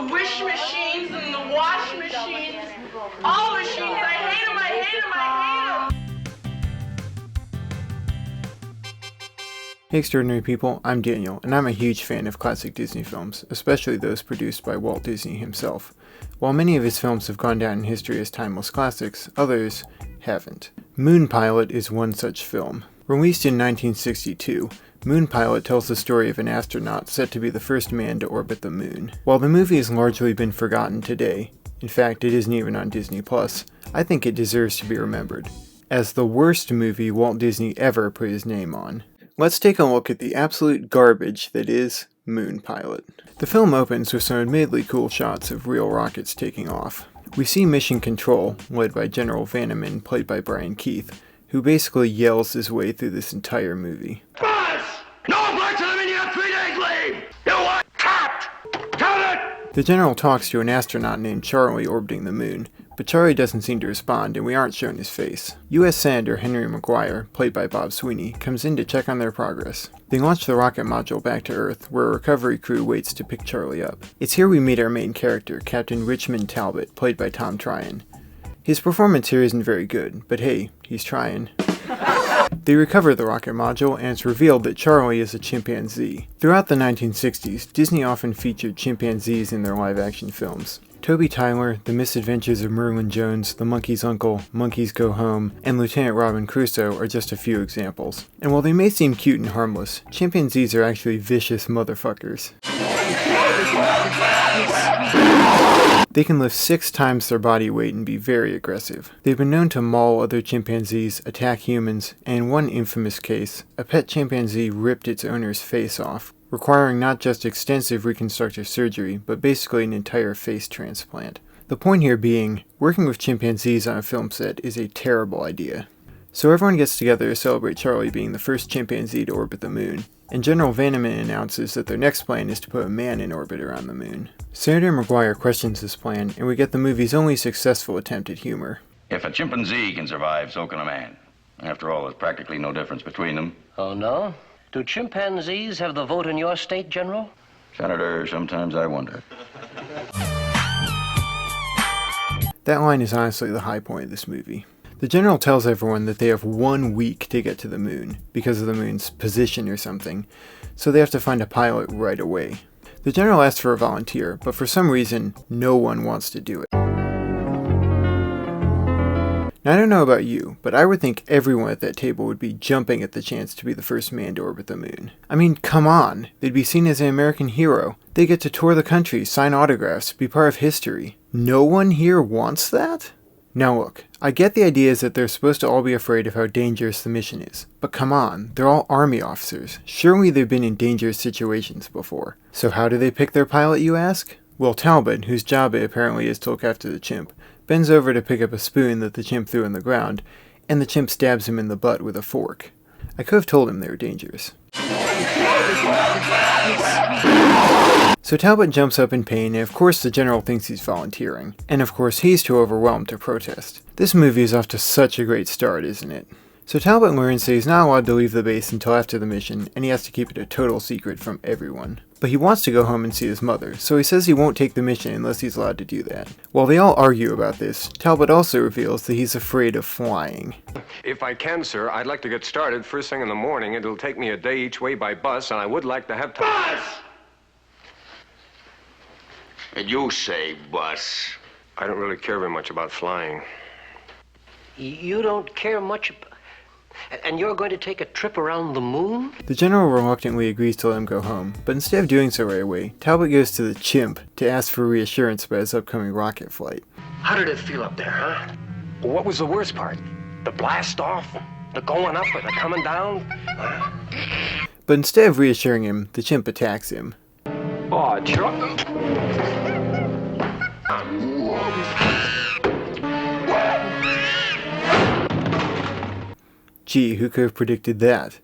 the wish machines and the wash machines. All machines, I hate them, I hate them, I hate them. Hey extraordinary people, I'm Daniel, and I'm a huge fan of classic Disney films, especially those produced by Walt Disney himself. While many of his films have gone down in history as timeless classics, others haven't. Moon Pilot is one such film. Released in 1962, Moon Pilot tells the story of an astronaut set to be the first man to orbit the moon. While the movie has largely been forgotten today, in fact it isn't even on Disney+, I think it deserves to be remembered as the worst movie Walt Disney ever put his name on. Let's take a look at the absolute garbage that is Moon Pilot. The film opens with some admittedly cool shots of real rockets taking off. We see Mission Control, led by General Vanneman, played by Brian Keith, who basically yells his way through this entire movie. Boss! No flights of them in your 3 days leave! You are trapped! Count it! The General talks to an astronaut named Charlie orbiting the moon, but Charlie doesn't seem to respond and we aren't shown his face. U.S. Senator Henry McGuire, played by Bob Sweeney, comes in to check on their progress. They launch the rocket module back to Earth, where a recovery crew waits to pick Charlie up. It's here we meet our main character, Captain Richmond Talbot, played by Tom Tryon. His performance here isn't very good, but hey, he's trying. They recover the rocket module, and it's revealed that Charlie is a chimpanzee. Throughout the 1960s, Disney often featured chimpanzees in their live-action films. Toby Tyler, The Misadventures of Merlin Jones, The Monkey's Uncle, Monkeys Go Home, and Lieutenant Robin Crusoe are just a few examples. And while they may seem cute and harmless, chimpanzees are actually vicious motherfuckers. They can lift 6 times their body weight and be very aggressive. They've been known to maul other chimpanzees, attack humans, and in one infamous case, a pet chimpanzee ripped its owner's face off, requiring not just extensive reconstructive surgery, but basically an entire face transplant. The point here being, working with chimpanzees on a film set is a terrible idea. So everyone gets together to celebrate Charlie being the first chimpanzee to orbit the moon, and General Vanneman announces that their next plan is to put a man in orbit around the moon. Senator McGuire questions this plan, and we get the movie's only successful attempt at humor. If a chimpanzee can survive, so can a man. After all, there's practically no difference between them. Oh, no? Do chimpanzees have the vote in your state, General? Senator, sometimes I wonder. That line is honestly the high point of this movie. The General tells everyone that they have 1 week to get to the moon, because of the moon's position or something, so they have to find a pilot right away. The General asks for a volunteer, but for some reason, no one wants to do it. Now I don't know about you, but I would think everyone at that table would be jumping at the chance to be the first man to orbit the moon. I mean, come on, they'd be seen as an American hero. They get to tour the country, sign autographs, be part of history. No one here wants that? Now look, I get the idea is that they're supposed to all be afraid of how dangerous the mission is. But come on, they're all army officers. Surely they've been in dangerous situations before. So how do they pick their pilot, you ask? Well, Talbot, whose job it apparently is to look after the chimp, bends over to pick up a spoon that the chimp threw on the ground, and the chimp stabs him in the butt with a fork. I could have told him they were dangerous. So Talbot jumps up in pain, and of course the General thinks he's volunteering. And of course he's too overwhelmed to protest. This movie is off to such a great start, isn't it? So Talbot learns that he's not allowed to leave the base until after the mission, and he has to keep it a total secret from everyone. But he wants to go home and see his mother, so he says he won't take the mission unless he's allowed to do that. While they all argue about this, Talbot also reveals that he's afraid of flying. If I can, sir, I'd like to get started first thing in the morning. It'll take me a day each way by bus, and I would like to have time. Bus! And you say bus. I don't really care very much about flying. You don't care much and you're going to take a trip around the moon? The General reluctantly agrees to let him go home, but instead of doing so right away, Talbot goes to the chimp to ask for reassurance about his upcoming rocket flight. How did it feel up there, huh? What was the worst part? The blast off? The going up or the coming down? But instead of reassuring him, the chimp attacks him. Oh, Chuck. Gee, who could have predicted that?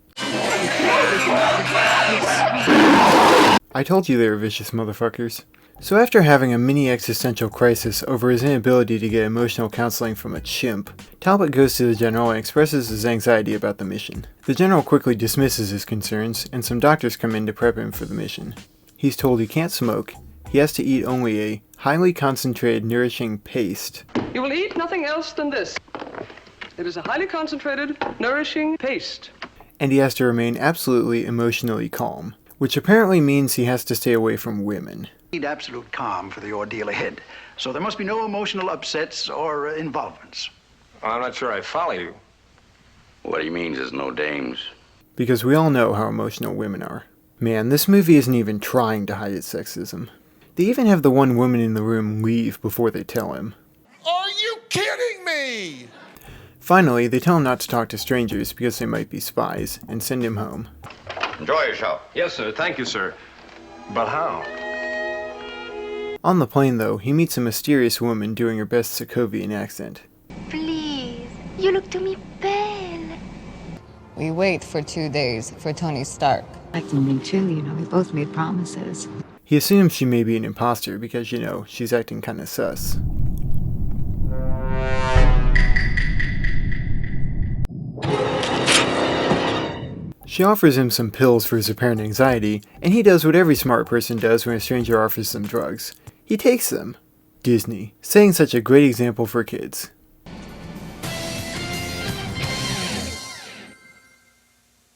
I told you they were vicious motherfuckers. So after having a mini existential crisis over his inability to get emotional counseling from a chimp, Talbot goes to the General and expresses his anxiety about the mission. The General quickly dismisses his concerns, and some doctors come in to prep him for the mission. He's told he can't smoke, he has to eat only a highly concentrated, nourishing paste. You will eat nothing else than this. It is a highly concentrated, nourishing paste. And he has to remain absolutely emotionally calm, which apparently means he has to stay away from women. Need absolute calm for the ordeal ahead, so there must be no emotional upsets or involvements. I'm not sure I follow you. What he means is no dames. Because we all know how emotional women are. Man, this movie isn't even trying to hide its sexism. They even have the one woman in the room leave before they tell him. Are you kidding me? Finally, they tell him not to talk to strangers because they might be spies, and send him home. Enjoy yourself. Yes, sir. Thank you, sir. But how? On the plane, though, he meets a mysterious woman doing her best Sokovian accent. Please, you look to me pale. We wait for 2 days for Tony Stark. I can me too, we both made promises. He assumes she may be an imposter because, she's acting kinda sus. She offers him some pills for his apparent anxiety, and he does what every smart person does when a stranger offers them drugs. He takes them. Disney, setting such a great example for kids.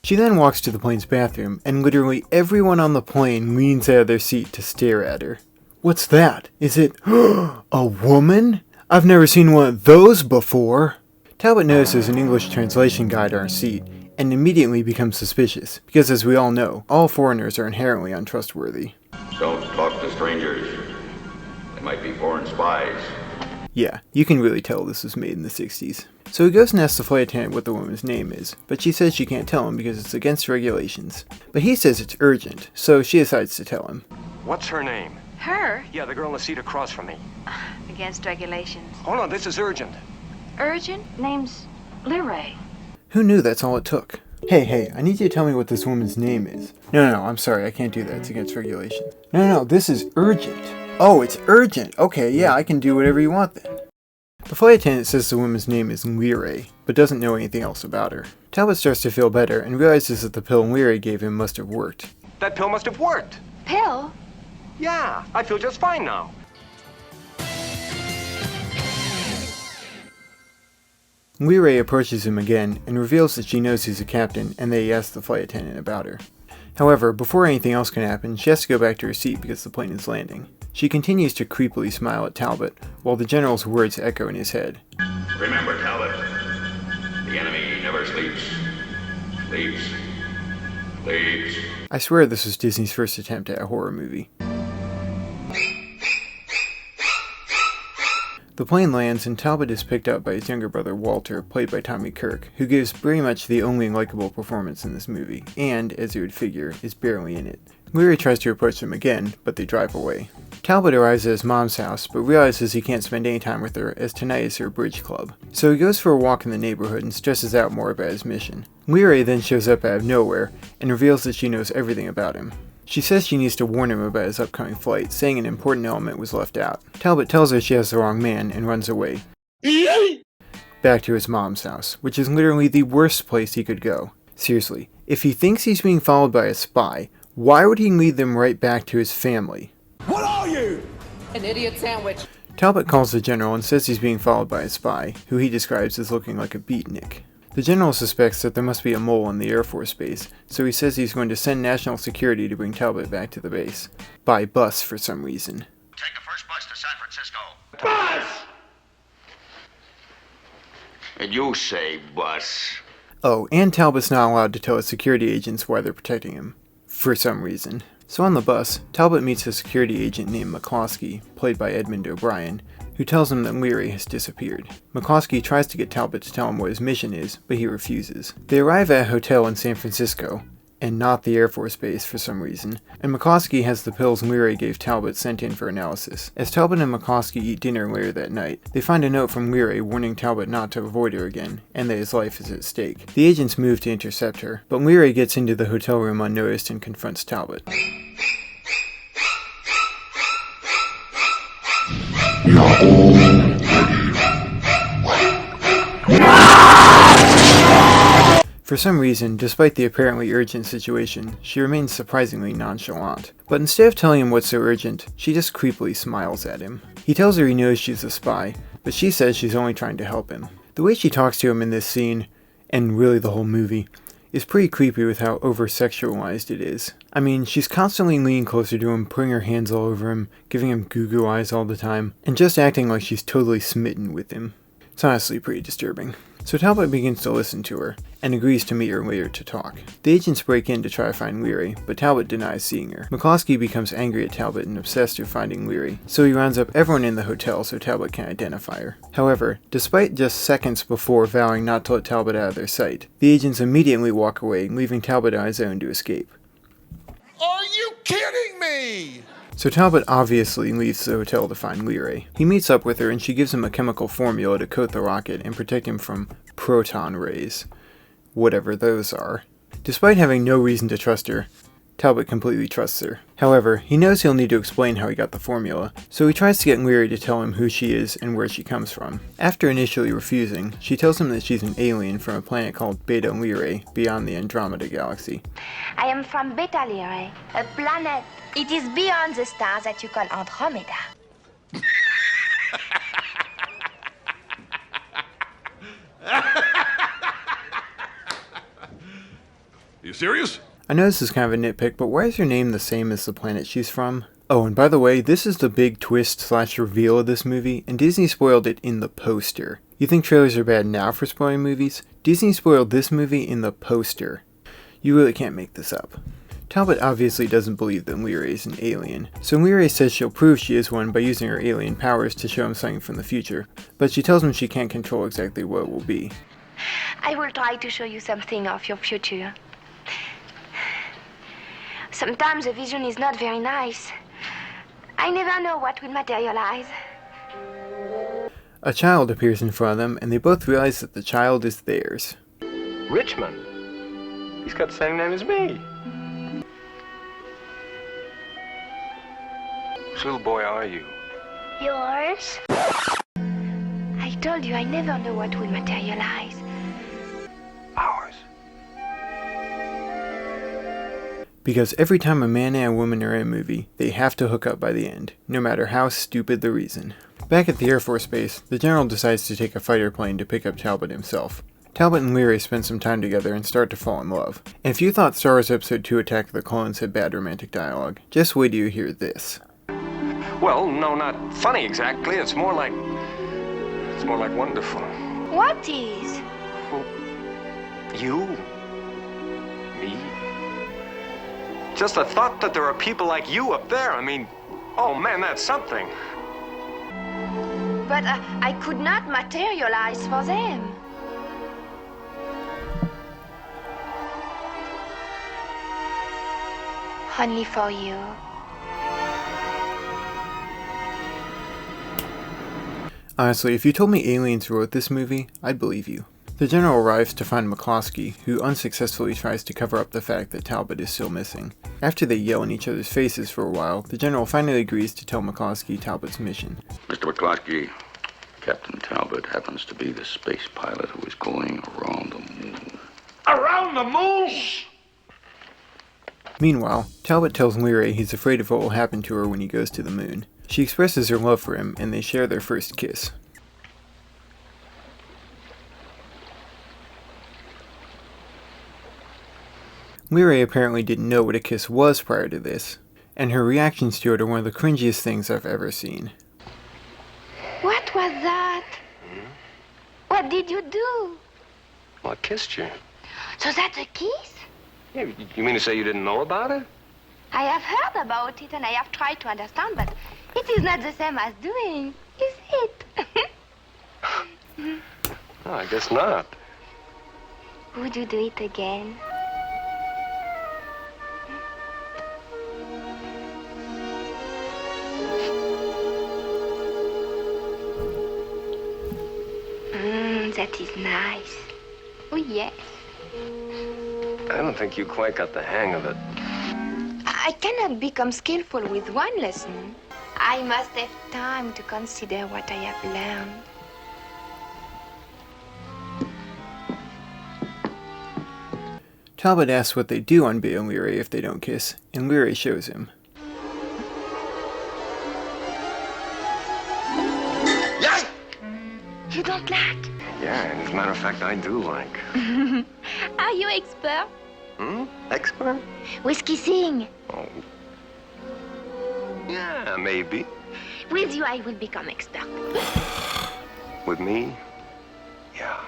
She then walks to the plane's bathroom, and literally everyone on the plane leans out of their seat to stare at her. What's that? Is it a woman? I've never seen one of those before. Talbot notices an English translation guide on her seat, and immediately becomes suspicious, because as we all know, all foreigners are inherently untrustworthy. Don't talk to strangers. They might be foreign spies. Yeah, you can really tell this was made in the 60s. So he goes and asks the flight attendant what the woman's name is, but she says she can't tell him because it's against regulations. But he says it's urgent, so she decides to tell him. What's her name? Her? Yeah, the girl in the seat across from me. Against regulations. Oh, no, this is urgent. Urgent? Name's Liray. Who knew that's all it took? Hey, I need you to tell me what this woman's name is. No, I'm sorry, I can't do that, it's against regulations. No, this is urgent. Oh, it's urgent. Okay, yeah, I can do whatever you want then. The flight attendant says the woman's name is Liray, but doesn't know anything else about her. Talbot starts to feel better and realizes that the pill Liray gave him must have worked. That pill must have worked. Pill? Yeah, I feel just fine now. Liray approaches him again and reveals that she knows he's a captain and that he asked the flight attendant about her. However, before anything else can happen, she has to go back to her seat because the plane is landing. She continues to creepily smile at Talbot, while the general's words echo in his head. Remember, Talbot, the enemy never sleeps. Sleeps. I swear this was Disney's first attempt at a horror movie. The plane lands and Talbot is picked up by his younger brother Walter, played by Tommy Kirk, who gives pretty much the only likable performance in this movie, and, as you would figure, is barely in it. Liray tries to approach them again, but they drive away. Talbot arrives at his mom's house, but realizes he can't spend any time with her as tonight is her bridge club. So he goes for a walk in the neighborhood and stresses out more about his mission. Liray then shows up out of nowhere and reveals that she knows everything about him. She says she needs to warn him about his upcoming flight, saying an important element was left out. Talbot tells her she has the wrong man and runs away. Back to his mom's house, which is literally the worst place he could go. Seriously, if he thinks he's being followed by a spy, why would he lead them right back to his family? What are you? An idiot sandwich. Talbot calls the general and says he's being followed by a spy, who he describes as looking like a beatnik. The general suspects that there must be a mole on the Air Force base, so he says he's going to send national security to bring Talbot back to the base. By bus for some reason. Take the first bus to San Francisco. Bus! And you say bus. Oh, and Talbot's not allowed to tell his security agents why they're protecting him. For some reason. So on the bus, Talbot meets a security agent named McCloskey, played by Edmund O'Brien, who tells him that Liray has disappeared. McCloskey tries to get Talbot to tell him what his mission is, but he refuses. They arrive at a hotel in San Francisco, and not the Air Force Base for some reason, and McCloskey has the pills Liray gave Talbot sent in for analysis. As Talbot and McCloskey eat dinner later that night, they find a note from Liray warning Talbot not to avoid her again, and that his life is at stake. The agents move to intercept her, but Liray gets into the hotel room unnoticed and confronts Talbot. For some reason, despite the apparently urgent situation, she remains surprisingly nonchalant. But instead of telling him what's so urgent, she just creepily smiles at him. He tells her he knows she's a spy, but she says she's only trying to help him. The way she talks to him in this scene, and really the whole movie, is pretty creepy with how over-sexualized it is. I mean, she's constantly leaning closer to him, putting her hands all over him, giving him goo-goo eyes all the time, and just acting like she's totally smitten with him. It's honestly pretty disturbing. So Talbot begins to listen to her, and agrees to meet her later to talk. The agents break in to try to find Leary, but Talbot denies seeing her. McCloskey becomes angry at Talbot and obsessed with finding Leary, so he rounds up everyone in the hotel so Talbot can identify her. However, despite just seconds before vowing not to let Talbot out of their sight, the agents immediately walk away, leaving Talbot on his own to escape. Are you kidding me? So Talbot obviously leaves the hotel to find Leary. He meets up with her and she gives him a chemical formula to coat the rocket and protect him from proton rays. Whatever those are. Despite having no reason to trust her, Talbot completely trusts her. However, he knows he'll need to explain how he got the formula, so he tries to get Leary to tell him who she is and where she comes from. After initially refusing, she tells him that she's an alien from a planet called Beta Lyrae, beyond the Andromeda Galaxy. I am from Beta Lyrae, a planet. It is beyond the stars that you call Andromeda. You serious? I know this is kind of a nitpick, but why is her name the same as the planet she's from? Oh, and by the way, this is the big twist/reveal of this movie, and Disney spoiled it in the poster. You think trailers are bad now for spoiling movies? Disney spoiled this movie in the poster. You really can't make this up. Talbot obviously doesn't believe that Leary is an alien, so Leary says she'll prove she is one by using her alien powers to show him something from the future, but she tells him she can't control exactly what it will be. I will try to show you something of your future. Sometimes the vision is not very nice. I never know what will materialize. A child appears in front of them, and they both realize that the child is theirs. Richmond. He's got the same name as me. Which little boy are you? Yours? I told you I never know what will materialize. Ours. Because every time a man and a woman are in a movie, they have to hook up by the end, no matter how stupid the reason. Back at the Air Force Base, the General decides to take a fighter plane to pick up Talbot himself. Talbot and Leary spend some time together and start to fall in love. And if you thought Star Wars Episode 2 Attack of the Clones had bad romantic dialogue, just wait till you hear this. Well, no, not funny exactly. It's more like wonderful. What is? You? Me? Just the thought that there are people like you up there. I mean, oh man, that's something. But I could not materialize for them. Only for you. Honestly, if you told me aliens wrote this movie, I'd believe you. The General arrives to find McCloskey, who unsuccessfully tries to cover up the fact that Talbot is still missing. After they yell in each other's faces for a while, the General finally agrees to tell McCloskey Talbot's mission. Mr. McCloskey, Captain Talbot happens to be the space pilot who is going around the moon. Around the moon? Meanwhile, Talbot tells Leary he's afraid of what will happen to her when he goes to the moon. She expresses her love for him, and they share their first kiss. Leary apparently didn't know what a kiss was prior to this, and her reactions to it are one of the cringiest things I've ever seen. What was that? What did you do? Well, I kissed you. So that's a kiss? Yeah, you mean to say you didn't know about it? I have heard about it and I have tried to understand, but it is not the same as doing, is it? Oh, I guess not. Would you do it again? That is nice. Oh, yes. I don't think you quite got the hang of it. I cannot become skillful with one lesson. I must have time to consider what I have learned. Talbot asks what they do on Bay and Leary if they don't kiss, and Leary shows him. Yes! You don't like? Yeah, and as a matter of fact, I do like. Are you expert? Expert? With kissing. Oh. Yeah, maybe. With you, I will become expert. With me? Yeah.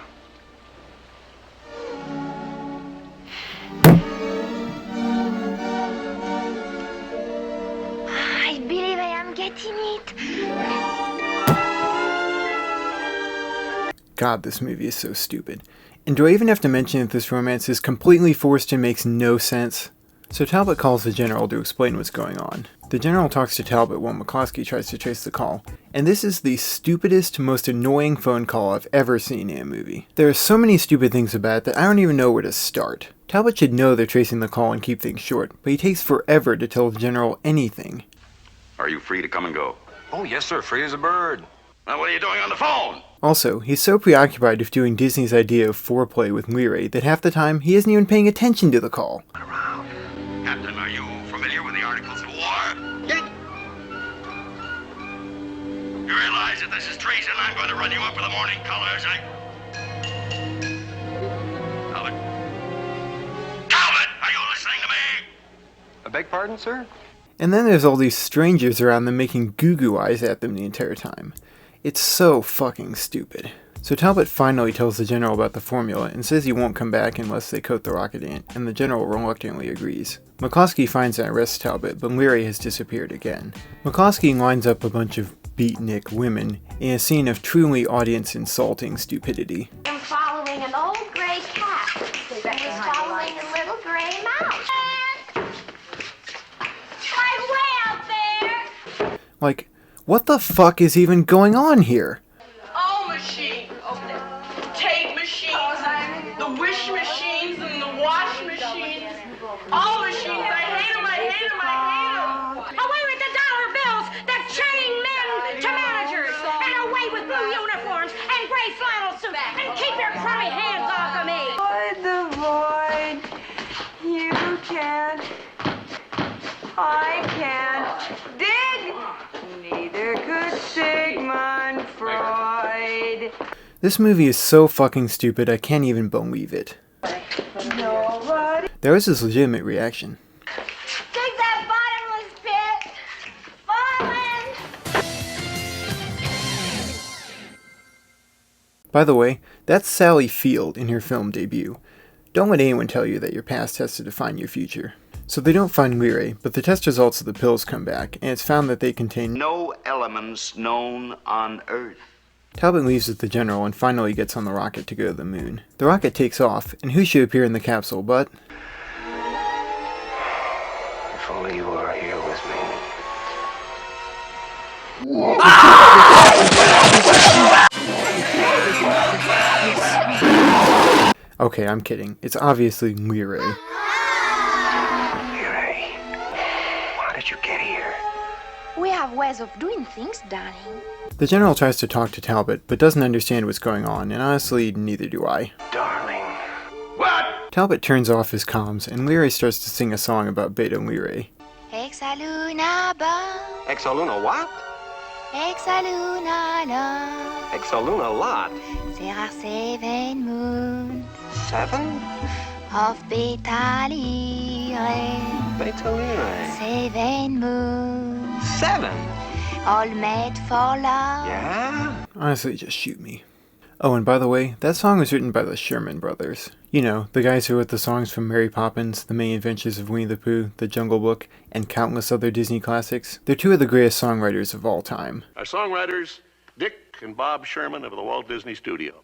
I believe I am getting it. God, this movie is so stupid. And do I even have to mention that this romance is completely forced and makes no sense? So Talbot calls the general to explain what's going on. The general talks to Talbot while McCloskey tries to trace the call, and this is the stupidest, most annoying phone call I've ever seen in a movie. There are so many stupid things about it that I don't even know where to start. Talbot should know they're tracing the call and keep things short, but he takes forever to tell the general anything. Are you free to come and go? Oh, yes, sir. Free as a bird. Now, what are you doing on the phone? Also, he's so preoccupied with doing Disney's idea of foreplay with Leary that half the time he isn't even paying attention to the call. Captain, are you familiar with the Articles of War? Yeah. You realize that this is treason? I'm going to run you up for the morning colors. Talbot? Talbot, are you listening to me? I beg pardon, sir? And then there's all these strangers around them making goo-goo eyes at them the entire time. It's so fucking stupid. So Talbot finally tells the general about the formula and says he won't come back unless they coat the rocket in, and the general reluctantly agrees. McCloskey finds and arrests Talbot, but Leary has disappeared again. McCloskey lines up a bunch of beatnik women in a scene of truly audience-insulting stupidity. I'm following an old gray cat that was following a little gray mouse. I'm way out there! Like, what the fuck is even going on here? All machines, tape machines, the wish machines and the wash machines, all machines. I hate them, I hate them, I hate them. Away with the dollar bills that chain men to managers, and away with blue uniforms and gray flannel suits, and keep your crummy hands off of me. Void the void, you can't, I can't dig. Neither could Sigmund Freud. This movie is so fucking stupid I can't even believe it. Nobody. There was this legitimate reaction. Dig that bottomless pit! Fallen! By the way, that's Sally Field in her film debut. Don't let anyone tell you that your past has to define your future. So they don't find Leary, but the test results of the pills come back, and it's found that they contain no elements known on Earth. Talbot leaves with the general and finally gets on the rocket to go to the moon. The rocket takes off, and who should appear in the capsule but... If only you were here with me. Okay, I'm kidding. It's obviously Leary. We have ways of doing things, darling. The general tries to talk to Talbot, but doesn't understand what's going on, and honestly, neither do I. Darling. What? Talbot turns off his comms, and Leary starts to sing a song about Beta Leary. Exaluna ba. Exaluna what? Exaluna la. Exaluna lot. There are 7 moons. 7? Of Beta Lyrae. Beta Lyrae. 7 moons. 7? All made for love. Yeah? Honestly, just shoot me. Oh, and by the way, that song was written by the Sherman Brothers. You know, the guys who wrote the songs from Mary Poppins, The Many Adventures of Winnie the Pooh, The Jungle Book, and countless other Disney classics. They're two of the greatest songwriters of all time. Our songwriters, Dick and Bob Sherman of the Walt Disney Studio.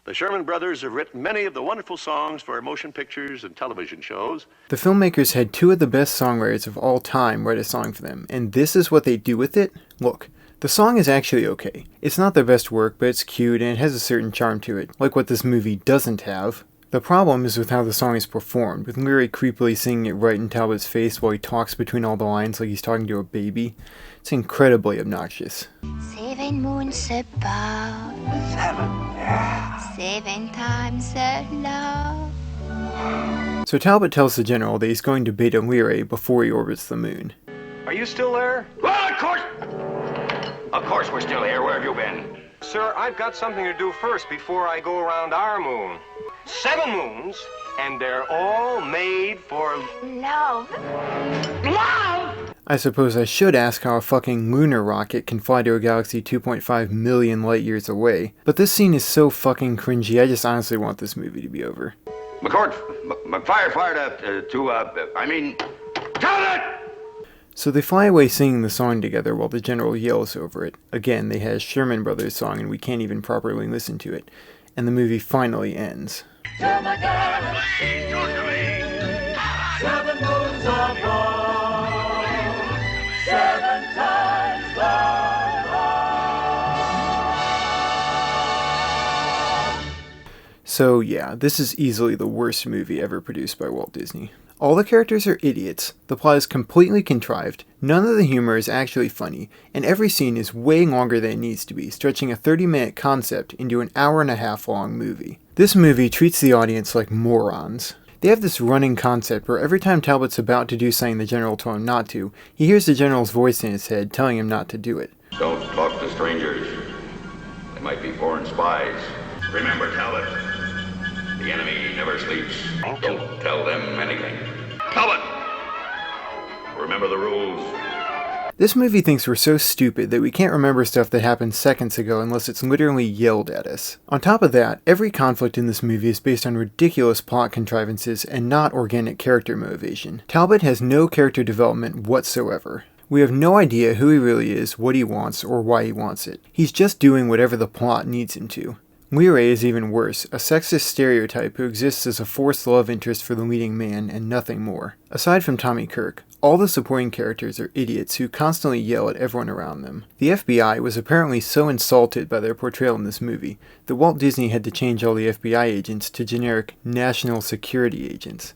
The Sherman Brothers have written many of the wonderful songs for motion pictures and television shows. The filmmakers had two of the best songwriters of all time write a song for them, and this is what they do with it? Look, the song is actually okay. It's not their best work, but it's cute and it has a certain charm to it, like what this movie doesn't have. The problem is with how the song is performed, with Leary creepily singing it right in Talbot's face while he talks between all the lines like he's talking to a baby. It's incredibly obnoxious. 7 moons apart. 7? Yeah. 7 times the love. So Talbot tells the general that he's going to Beta Lyrae before he orbits the moon. Are you still there? Well, of course we're still here. Where have you been? Sir, I've got something to do first before I go around our moon. 7 moons, and they're all made for Love. love! I suppose I should ask how a fucking lunar rocket can fly to a galaxy 2.5 million light years away, but this scene is so fucking cringy, I just honestly want this movie to be over. McCord, fire Talbot! So they fly away singing the song together while the general yells over it. Again, they has Sherman Brothers song and we can't even properly listen to it. And the movie finally ends. To my galaxy, talk to me. 7 moons above, 7 times love. So yeah, this is easily the worst movie ever produced by Walt Disney. All the characters are idiots, the plot is completely contrived, none of the humor is actually funny, and every scene is way longer than it needs to be, stretching a 30-minute concept into an hour-and-a-half long movie. This movie treats the audience like morons. They have this running concept where every time Talbot's about to do something the general told him not to, he hears the general's voice in his head telling him not to do it. Don't talk to strangers. They might be foreign spies. Remember, Talbot, the enemy never sleeps. Don't tell them anything. Talbot! Remember the rules. This movie thinks we're so stupid that we can't remember stuff that happened seconds ago unless it's literally yelled at us. On top of that, every conflict in this movie is based on ridiculous plot contrivances and not organic character motivation. Talbot has no character development whatsoever. We have no idea who he really is, what he wants, or why he wants it. He's just doing whatever the plot needs him to. Lyrae is even worse, a sexist stereotype who exists as a forced love interest for the leading man and nothing more. Aside from Tommy Kirk, all the supporting characters are idiots who constantly yell at everyone around them. The FBI was apparently so insulted by their portrayal in this movie that Walt Disney had to change all the FBI agents to generic national security agents.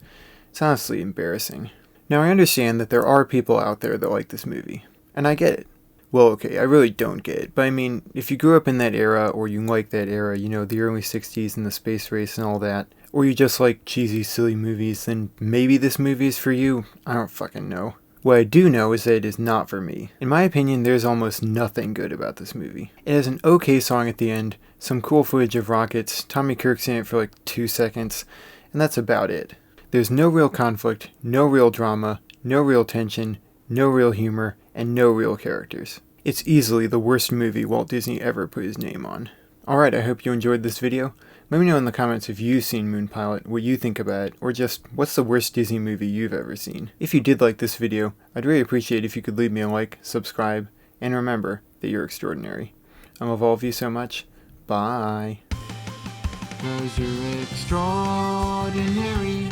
It's honestly embarrassing. Now I understand that there are people out there that like this movie, and I get it. Well, okay, I really don't get it, but I mean, if you grew up in that era, or you like that era, you know, the early 60s and the space race and all that, or you just like cheesy, silly movies, then maybe this movie is for you. I don't fucking know. What I do know is that it is not for me. In my opinion, there's almost nothing good about this movie. It has an okay song at the end, some cool footage of rockets, Tommy Kirk's in it for like 2 seconds, and that's about it. There's no real conflict, no real drama, no real tension, no real humor, and no real characters. It's easily the worst movie Walt Disney ever put his name on. Alright, I hope you enjoyed this video. Let me know in the comments if you've seen Moon Pilot, what you think about it, or just what's the worst Disney movie you've ever seen. If you did like this video, I'd really appreciate if you could leave me a like, subscribe, and remember that you're extraordinary. I love all of you so much. Bye. 'Cause you're extraordinary.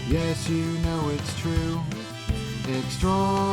Yes, you know it's true. Extraordinary.